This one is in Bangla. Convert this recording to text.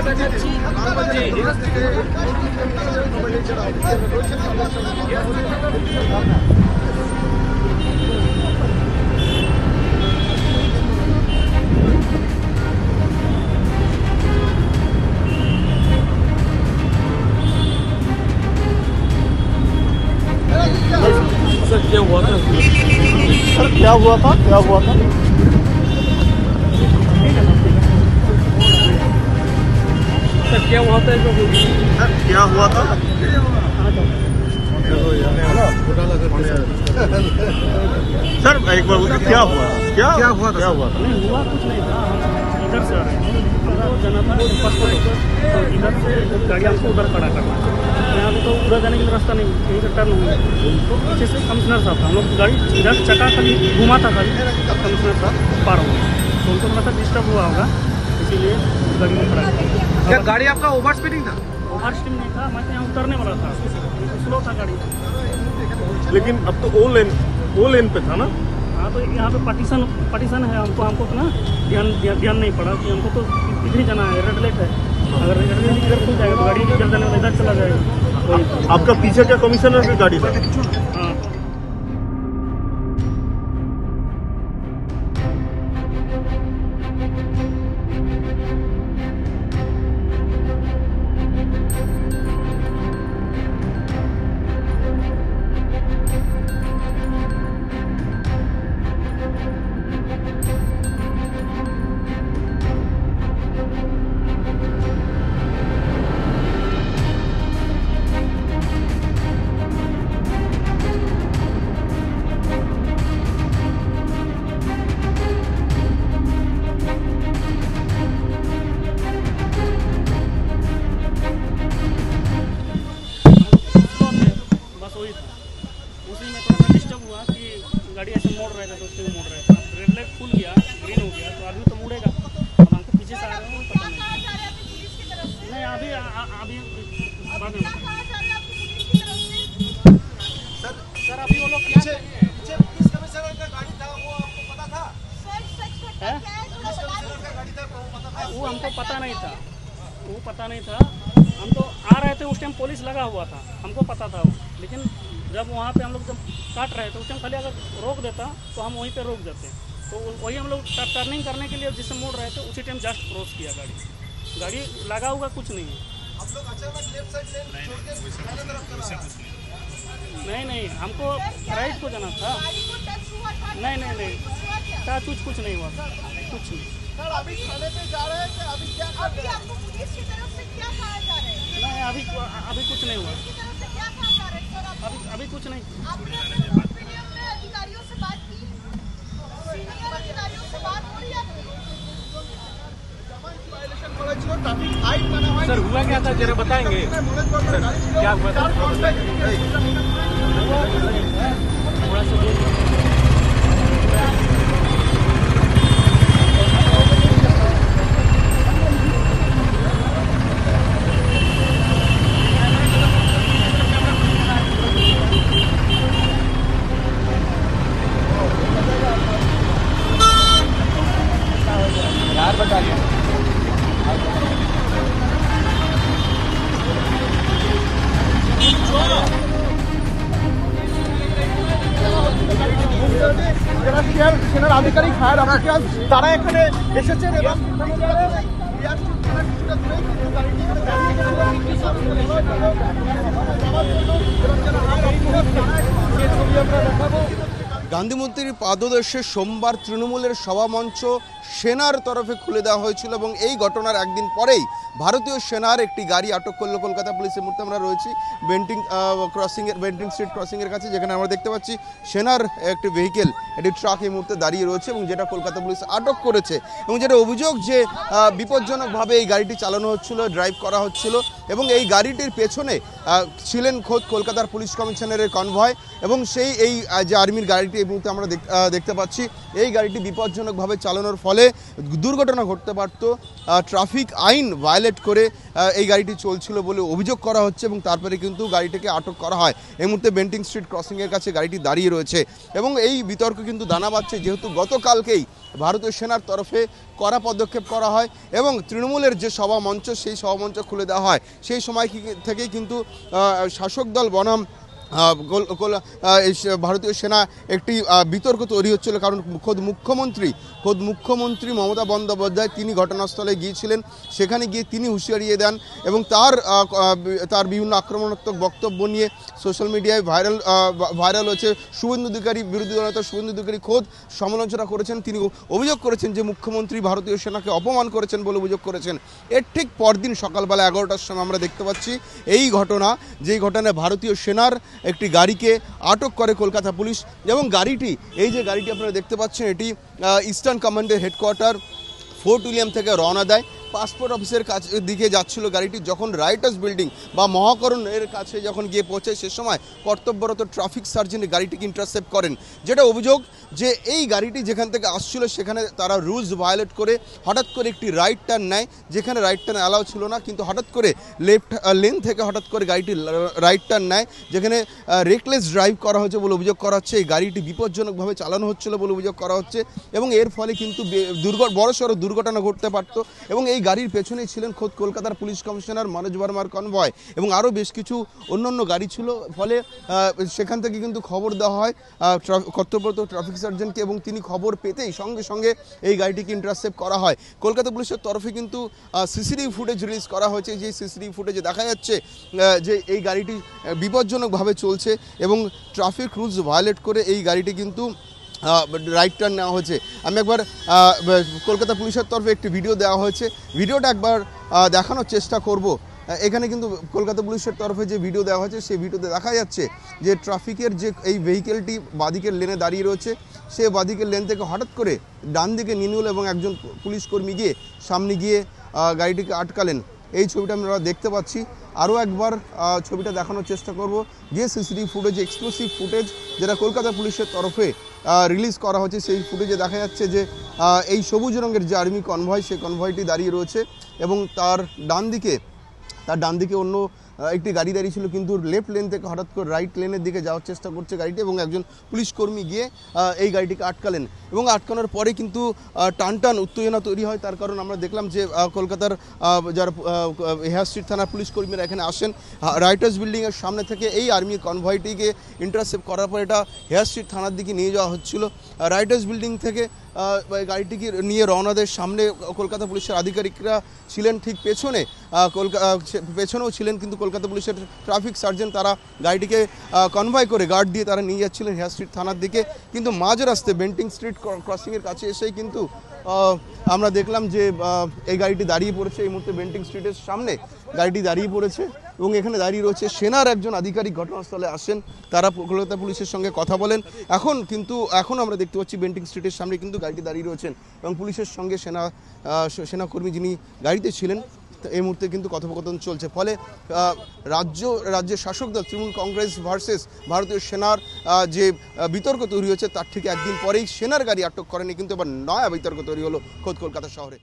सर क्या हुआ था? सर क्या हुआ था? क्या हुआ था? सर क्या हुआ था? सर क्या हुआ था? सर एक बार बोलिए क्या हुआ? क्या हुआ था? क्या हुआ था? नहीं हुआ कुछ नहीं था। हम इधर से आ रहे हैं, हमको जाना था तो इधर से गाड़ी हमको उधर खड़ा करना है। यहाँ पे तो उधर जाने के लिए रास्ता नहीं, यहीं से टर्न हुआ। तो पीछे से कमिश्नर साहब था, हम लोग गाड़ी इधर चक्का खाली घुमा था खाली, तब कमिश्नर साहब पार हो गए। तो उनको लगा था डिस्टर्ब हुआ होगा, इसीलिए गाड़ी में खड़ा किया। क्या गाड़ी आपका ओवर स्पीडिंग था? ओवर स्टीम नहीं था, मैं यहाँ उतरने वाला था, स्लो था गाड़ी। लेकिन अब तो ओ लेन पे था ना? हाँ तो यहाँ पे पार्टीशन है, हमको ना ध्यान नहीं पड़ा कि हमको तो इधर ही जाना है, रेड लाइट है। अगर रेड लाइट इधर खुल जाएगा तो गाड़ी इधर जाने वाला इधर चला जाएगा। आपका पीछे क्या कमिश्नर की गाड़ी था? हाँ उसी में थोड़ा सा डिस्टर्ब हुआ कि गाड़ी ऐसे मोड़ रहे थे तो उसमें मोड़ रहे थे। रेड लाइट खुल गया, ग्रीन हो गया तो आदमी तो मुड़ेगा। अब हमको पीछे से आ रहे हैं, पता नहीं अभी बाद में सर अभी वो लोग क्या पुलिस कमिश्नर का गाड़ी था, वो आपको पता था? वो हमको पता नहीं था, वो पता नहीं था। हम तो आ रहे थे उस टाइम पुलिस लगा हुआ था, हमको पता था वो। लेकिन जब वहाँ पे हम लोग जब काट रहे थे उस टाइम खाली अगर रोक देता तो हम वहीं पे रोक देते। तो वही हम लोग टर्निंग करने के लिए जिससे मोड़ रहे थे उसी टाइम जस्ट क्रॉस किया गाड़ी लगा हुआ कुछ नहीं है। आप लोग अचानक लेफ्ट साइड लेन छोड़ के दाहिने तरफ चला गए। नहीं हमको राइट को जाना था। नहीं कुछ नहीं हुआ, कुछ नहीं। सर अभी थाने पे जा रहे हैं कि अभी क्या कर रहे हैं? आपको पुलिस की तरफ से क्या कहा जा रहा है? नहीं अभी कुछ नहीं हुआ, पुलिस की तरफ से क्या कहा जा रहा है सर? अभी कुछ नहीं। आपने अपने अधिकारियों से बात की? सीनियर अधिकारियों से बात हो रही है आपकी? सर हुआ क्या था जरा बताएंगे? सर क्या हुआ था? थोड़ा सा यार बता दिया। যারা সেনার আধিকারিক ফায়ার অফিসার তারা এখানে এসেছেন এবং গান্ধী মন্দির পাদদেশে সোমবার তৃণমূলের সভামঞ্চ সেনার তরফে খুলে দেওয়া হয়েছিল এবং এই ঘটনার একদিন পরেই ভারতীয় সেনার একটি গাড়ি আটক করলো কলকাতা পুলিশের। মুহূর্তে আমরা রয়েছি বেন্টিং স্ট্রিট ক্রসিংয়ের কাছে, যেখানে আমরা দেখতে পাচ্ছি সেনার একটি ভেহিকেল, একটি ট্রাক এই মুহূর্তে দাঁড়িয়ে রয়েছে এবং যেটা কলকাতা পুলিশ আটক করেছে এবং যেটা অভিযোগ যে বিপজ্জনকভাবে এই গাড়িটি চালানো হচ্ছিল, ড্রাইভ করা হচ্ছিল এবং এই গাড়িটির পেছনে ছিলেন খোদ কলকাতার পুলিশ কমিশনারের কনভয় এবং এই যে আর্মির গাড়িটি এই মুহূর্তে আমরা দেখতে পাচ্ছি এই গাড়িটি বিপজ্জনকভাবে চালানোর ফলে দুর্ঘটনা ঘটতে পারত। ট্রাফিক আইন ভায়োলেট করে এই গাড়িটি চলছিল বলে অভিযোগ করা হচ্ছে এবং তারপরে কিন্তু গাড়িটিকে আটক করা হয়। এই মুহূর্তে বেন্টিং স্ট্রিট ক্রসিংয়ের কাছে গাড়িটি দাঁড়িয়ে রয়েছে এবং এই বিতর্ক কিন্তু দানা বাঁধছে যেহেতু গতকালকেই ভারতীয় সেনার তরফে কড়া পদক্ষেপ করা হয় এবং তৃণমূলের যে সভা মঞ্চ সেই সভা মঞ্চ খুলে দেওয়া হয়। সেই সময় থেকেই কিন্তু শাসক দল বনাম ভারতীয় সেনা একটি বিতর্ক তৈরি হচ্ছিল, কারণ খোদ মুখ্যমন্ত্রী মমতা বন্দ্যোপাধ্যায় তিনি ঘটনাস্থলে গিয়েছিলেন। সেখানে গিয়ে তিনি হুঁশিয়ারি দেন এবং তার বিভিন্ন আক্রমণাত্মক বক্তব্য নিয়ে সোশ্যাল মিডিয়ায় ভাইরাল হচ্ছে। শুভেন্দু অধিকারী, বিরোধী দলনেতা শুভেন্দু অধিকারী খোদ সমালোচনা করেছেন। তিনি অভিযোগ করেছেন যে মুখ্যমন্ত্রী ভারতীয় সেনাকে অপমান করেছেন বলে অভিযোগ করেছেন। এর ঠিক পরদিন সকালবেলা 11টার সময় আমরা দেখতে পাচ্ছি এই ঘটনা, যেই ঘটনায় ভারতীয় সেনার একটি গাড়িকে আটক করে কলকাতা পুলিশ এবং এই যে গাড়িটি আপনারা দেখতে পাচ্ছেন এটি ইস্টার্ন কমান্ডের হেডকোয়ার্টার ফোর্ট উইলিয়াম থেকে রওনা দেয়। পাসপোর্ট অফিসের কাছে দিকে যাচ্ছিল গাড়িটি, যখন রাইটার্স বিল্ডিং বা মহাকরণের কাছে যখন গিয়ে পৌঁছায় সে সময় কর্তব্যরত ট্রাফিক সার্জেন্ট গাড়িটিকে ইন্টারসেপ্ট করেন। যেটা অভিযোগ যে এই গাড়িটি যেখান থেকে আসছিল সেখানে তারা রুলস ভায়োলেট করে হঠাৎ করে একটি রাইট টার্ন নেয়, যেখানে রাইট টার্ন অ্যালাউ ছিল না, কিন্তু হঠাৎ করে লেফট লেন থেকে হঠাৎ করে গাড়িটি রাইট টার্ন নেয়, যেখানে রেকলেস ড্রাইভ করা হচ্ছে বলে অভিযোগ করা হচ্ছে। এই গাড়িটি বিপজ্জনকভাবে চালানো হচ্ছিল বলে অভিযোগ করা হচ্ছে এবং এর ফলে কিন্তু বড়সড় দুর্ঘটনা ঘটতে পারত। এবং এই গাড়ির পেছনেই ছিলেন খোদ কলকাতার পুলিশ কমিশনার মনোজ ভার্মার কনভয় এবং আরও বেশ কিছু অন্যান্য গাড়ি ছিল। ফলে সেখান থেকে কিন্তু খবর দেওয়া হয় কর্তব্যরত ট্রাফিক সার্জেন্টকে এবং তিনি খবর পেতেই সঙ্গে সঙ্গে এই গাড়িটিকে ইন্টারসেপ্ট করা হয়। কলকাতা পুলিশের তরফে কিন্তু সিসিটিভি ফুটেজ রিলিজ করা হয়েছে, যে সিসিটিভি ফুটেজে দেখা যাচ্ছে যে এই গাড়িটি বিপজ্জনকভাবে চলছে এবং ট্রাফিক রুলস ভায়োলেট করে এই গাড়িটি কিন্তু রাইট টার্ন নেওয়া হয়েছে। আমি একবার কলকাতা পুলিশের তরফে একটি ভিডিও দেওয়া হয়েছে, ভিডিওটা একবার দেখানোর চেষ্টা করব। এখানে কিন্তু কলকাতা পুলিশের তরফে যে ভিডিও দেওয়া হয়েছে সেই ভিডিওতে দেখা যাচ্ছে যে ট্রাফিকের যে এই ভেহিকেলটি বাদিকের লেনে দাঁড়িয়ে রয়েছে, সে বাদিকের লেন থেকে হঠাৎ করে ডান দিকে নিয়ে নিল এবং একজন পুলিশ কর্মী গিয়ে সামনে গিয়ে গাড়িটিকে আটকালেন। এই ছবিটা আমরা দেখতে পাচ্ছি। আরও একবার ছবিটা দেখানোর চেষ্টা করব, যে সিসিটিভি ফুটেজ, এক্সক্লুসিভ ফুটেজ যেটা কলকাতা পুলিশের তরফে রিলিজ করা হচ্ছে, সেই ফুটেজে দেখা যাচ্ছে যে এই সবুজ রঙের যে আর্মি কনভয়, সেই কনভয়টি দাঁড়িয়ে রয়েছে এবং তার ডান দিকে অন্য একটি গাড়ি দাঁড়িয়ে ছিল, কিন্তু লেফট লেন থেকে হঠাৎ করে রাইট লেনের দিকে যাওয়ার চেষ্টা করছে গাড়িটি এবং একজন পুলিশ কর্মী গিয়ে এই গাড়িটিকে আটকালেন এবং আটকানোর পরে কিন্তু টান উত্তেজনা তৈরি হয়। তার কারণ আমরা দেখলাম যে কলকাতার যারা হেয়ার স্ট্রিট থানার পুলিশ কর্মীরা এখানে আসেন, রাইটার্স বিল্ডিংয়ের সামনে থেকে এই আর্মি কনভয়টিকে ইন্টারসেপ্ট করার পর এটা হেয়ার স্ট্রিট থানার দিকে নিয়ে যাওয়া হচ্ছিল। রাইটার্স বিল্ডিং থেকে গাড়িটিকে নিয়ে রওনা দেয়। সামনে কলকাতা পুলিশের আধিকারিকরা ছিলেন, ঠিক পেছনেও ছিলেন কিন্তু কলকাতা পুলিশের ট্রাফিক সার্জেন্ট, তারা গাড়িটিকে কনভয় করে গার্ড দিয়ে তারা নিয়ে যাচ্ছিলেন হেয়ার স্ট্রিট থানার দিকে। কিন্তু মাঝ রাস্তায় বেন্টিং স্ট্রিট ক্রসিংয়ের কাছে এসেই কিন্তু আমরা দেখলাম যে এই গাড়িটি দাঁড়িয়ে পড়েছে। এই মুহূর্তে বেন্টিং স্ট্রিটের সামনে গাড়িটি দাঁড়িয়ে পড়েছে এবং এখানে দাঁড়িয়ে রয়েছে সেনার একজন আধিকারিক ঘটনাস্থলে আসেন, তারা কলকাতা পুলিশের সঙ্গে কথা বলেন। এখন আমরা দেখতে পাচ্ছি বেন্টিং স্ট্রিটের সামনে কিন্তু গাড়িটি দাঁড়িয়ে রয়েছেন এবং পুলিশের সঙ্গে সেনাকর্মী যিনি গাড়িতে ছিলেন এই মুহূর্তে কিন্তু কথোপকথন চলছে। ফলে রাজ্যের শাসক দল তৃণমূল কংগ্রেস ভার্সেস ভারতীয় সেনার যে বিতর্ক তৈরি হয়েছে তার ঠিক একদিন পরেই সেনার গাড়ি আটক করেনি, কিন্তু এবার নয়া বিতর্ক তৈরি হলো খোদ কলকাতা শহরে।